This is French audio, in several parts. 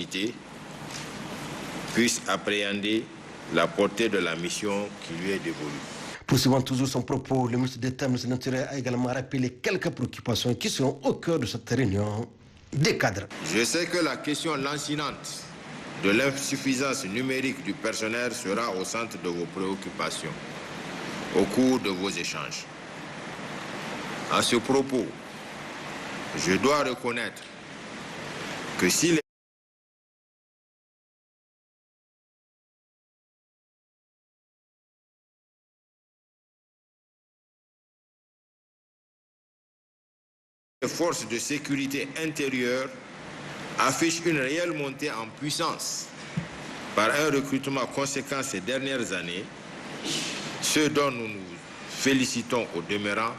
responsabilités puisse appréhender la portée de la mission qui lui est dévolue. Poursuivant toujours son propos, le ministre d'État, M. l'Intérieur, a également rappelé quelques préoccupations qui seront au cœur de cette réunion des cadres. Je sais que la question lancinante de l'insuffisance numérique du personnel sera au centre de vos préoccupations au cours de vos échanges. À ce propos, je dois reconnaître que si les forces de sécurité intérieure affichent une réelle montée en puissance par un recrutement conséquent ces dernières années, ce dont nous nous félicitons au demeurant,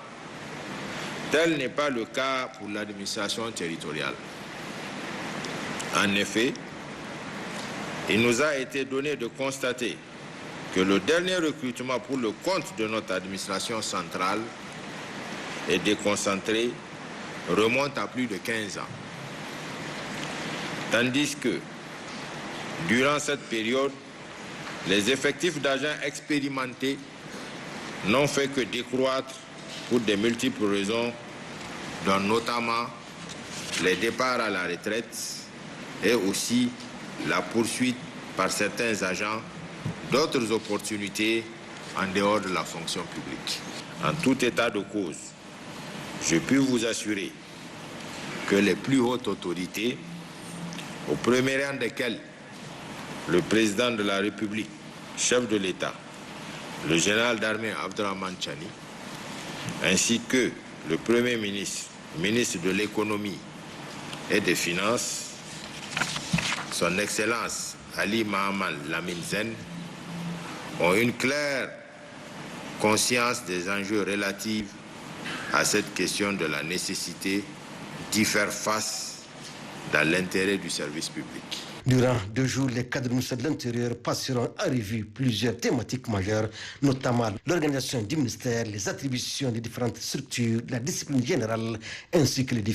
tel n'est pas le cas pour l'administration territoriale. En effet, il nous a été donné de constater que le dernier recrutement pour le compte de notre administration centrale est déconcentré remonte à plus de 15 ans. Tandis que, durant cette période, les effectifs d'agents expérimentés n'ont fait que décroître pour de multiples raisons, dont notamment les départs à la retraite et aussi la poursuite par certains agents d'autres opportunités en dehors de la fonction publique. En tout état de cause, je puis vous assurer que les plus hautes autorités, au premier rang desquelles le président de la République, chef de l'État, le général d'armée Abdourahmane Tchani, ainsi que le Premier ministre, ministre de l'Économie et des Finances, son Excellence Ali Mahaman Lamine Zen, ont une claire conscience des enjeux relatifs à cette question de la nécessité d'y faire face dans l'intérêt du service public. Durant 2 jours, les cadres du ministère de l'Intérieur passeront à revue plusieurs thématiques majeures, notamment l'organisation du ministère, les attributions des différentes structures, la discipline générale, ainsi que les défis